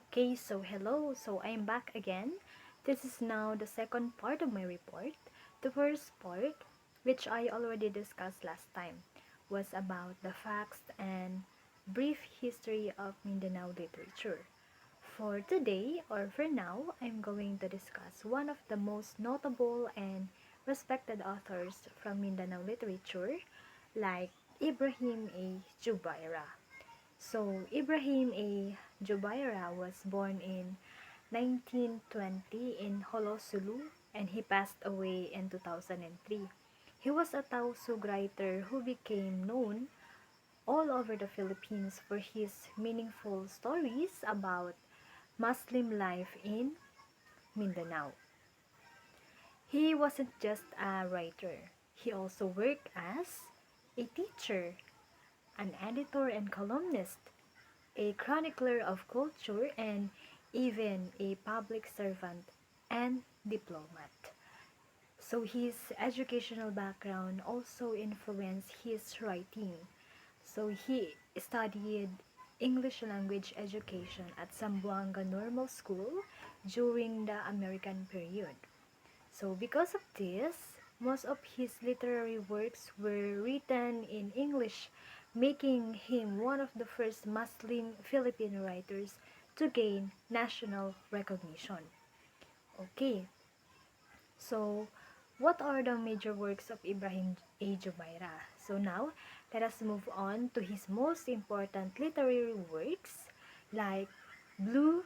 Okay, so hello. So I'm back again. This is now the second part of my report. The first part, which I already discussed last time, was about the facts and brief history of Mindanao literature. For today, or for now, I'm going to discuss one of the most notable and respected authors from Mindanao literature, like Ibrahim A. Jubaira. So, Ibrahim A. Jubaira was born in 1920 in Holosulu and he passed away in 2003. He was a Tausug writer who became known all over the Philippines for his meaningful stories about Muslim life in Mindanao. He wasn't just a writer, he also worked as a teacher, an editor and columnist, a chronicler of culture, and even a public servant and diplomat. So his educational background also influenced his writing. So he studied English language education at Zamboanga Normal School during the American period. So because of this, most of his literary works were written in English, making him one of the first Muslim Filipino writers to gain national recognition. Okay, so what are the major works of Ibrahim A. Jubaira? So now, let us move on to his most important literary works like Blue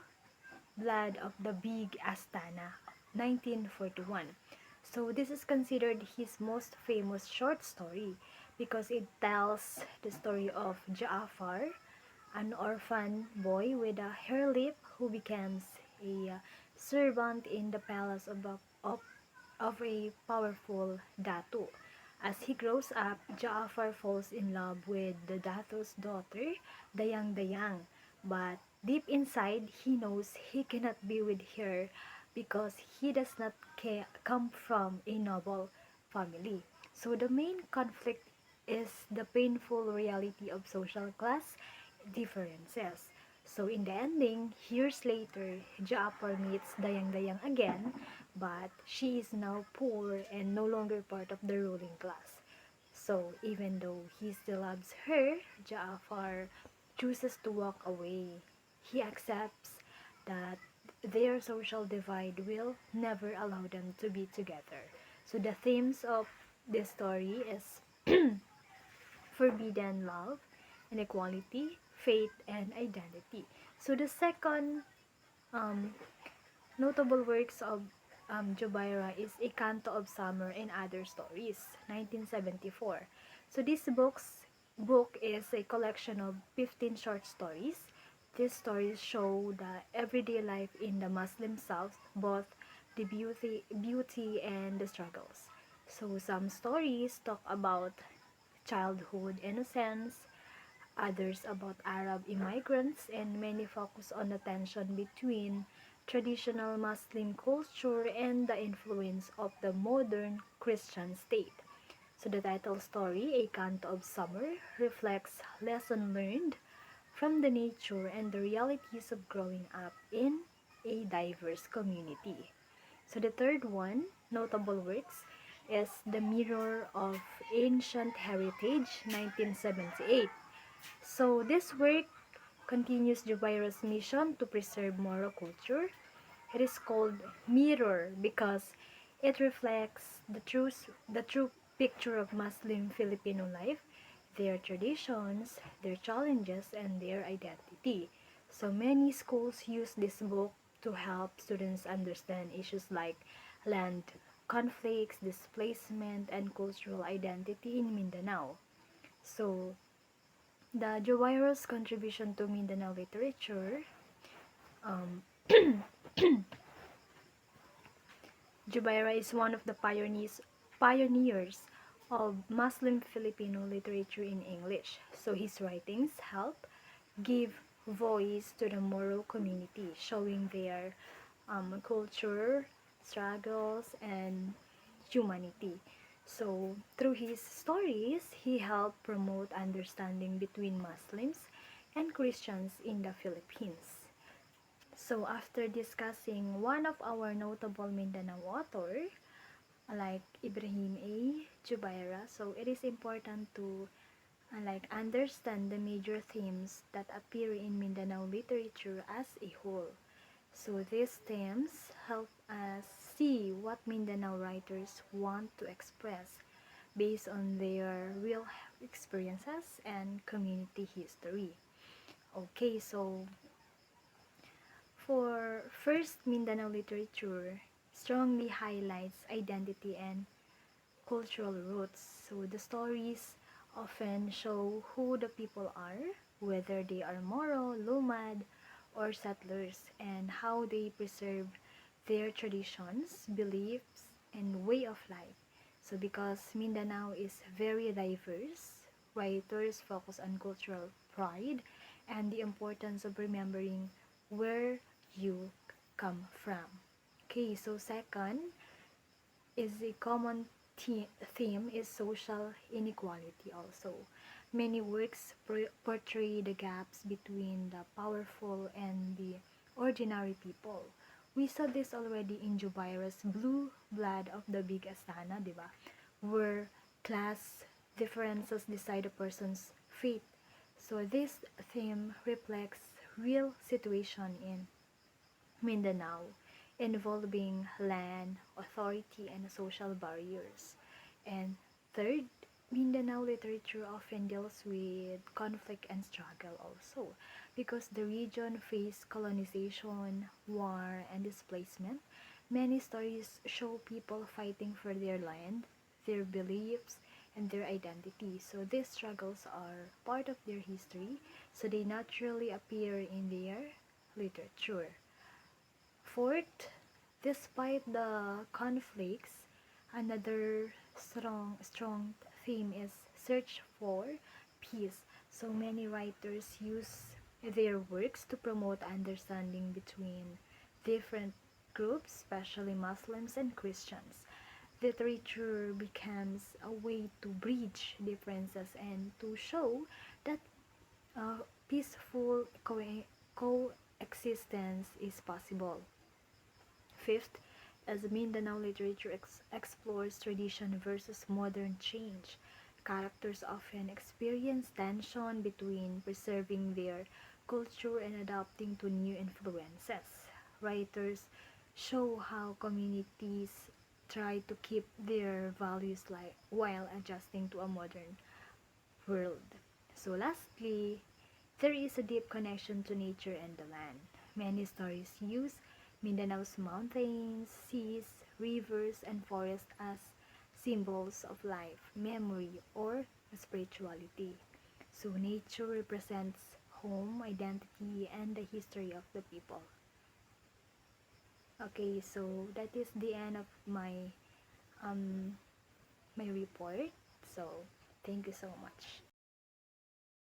Blood of the Big Astana, 1941. So this is considered his most famous short story because it tells the story of Jaafar, an orphan boy with a hair lip who becomes a servant in the palace of a powerful Datu. As he grows up, Jaafar falls in love with the Datu's daughter, Dayang Dayang, but deep inside he knows he cannot be with her because he does not come from a noble family. So the main conflict is the painful reality of social class differences. So in the ending, years later, Jaafar meets Dayang Dayang again, but she is now poor and no longer part of the ruling class. So even though he still loves her, Jaafar chooses to walk away. He accepts that their social divide will never allow them to be together. So the themes of this story is forbidden love, inequality, faith, and identity. So the second um, notable works of Jubaira is A Canto of Summer and Other Stories, 1974. So book is a collection of 15 short stories. These stories show the everyday life in the Muslim South, both the beauty and the struggles. So some stories talk about childhood innocence, others about Arab immigrants, and many focus on the tension between traditional Muslim culture and the influence of the modern Christian state. So the title story, A Canto of Summer, reflects lessons learned from the nature and the realities of growing up in a diverse community. So the third one, notable works, is The Mirror of Ancient Heritage, 1978. So this work continues Jubaira's mission to preserve Moro culture. It is called Mirror because it reflects the true picture of Muslim Filipino life, their traditions, their challenges, and their identity. So many schools use this book to help students understand issues like land conflicts, displacement, and cultural identity in Mindanao. So the Juwaira's contribution to Mindanao literature, um, Jubaira is one of the pioneers of Muslim Filipino literature in English. So his writings help give voice to the Moro community, showing their culture, struggles, and humanity. So through his stories, he helped promote understanding between Muslims and Christians in the Philippines. So after discussing one of our notable Mindanao author, like Ibrahim A. Jubaira, so it is important to understand the major themes that appear in Mindanao literature as a whole. So these themes help us see what Mindanao writers want to express based on their real experiences and community history. Okay, so for first, Mindanao literature strongly highlights identity and cultural roots. So the stories often show who the people are, whether they are Moro, Lumad, or settlers, and how they preserve their traditions, beliefs, and way of life. So because Mindanao is very diverse, writers focus on cultural pride and the importance of remembering where you come from. Okay, so second, is a common theme is social inequality also. Many works portray the gaps between the powerful and the ordinary people. We saw this already in Jubaira's Blue Blood of the Big Astana, diba? Where class differences decide a person's fate. So this theme reflects real situation in Mindanao, involving land, authority, and social barriers. And third, Mindanao literature often deals with conflict and struggle also because the region faced colonization, war, and displacement. Many stories show people fighting for their land, their beliefs, and their identity. So these struggles are part of their history, so they naturally appear in their literature. Fourth, despite the conflicts, another strong theme is search for peace. So many writers use their works to promote understanding between different groups, especially Muslims and Christians. Literature becomes a way to bridge differences and to show that peaceful coexistence is possible. Fifth, as Mindanao literature explores tradition versus modern change, characters often experience tension between preserving their culture and adapting to new influences. Writers show how communities try to keep their values while adjusting to a modern world. So lastly, there is a deep connection to nature and the land. Many stories use Mindanao's mountains, seas, rivers, and forests as symbols of life, memory, or spirituality. So nature represents home, identity, and the history of the people. Okay, so that is the end of um my report. So thank you so much.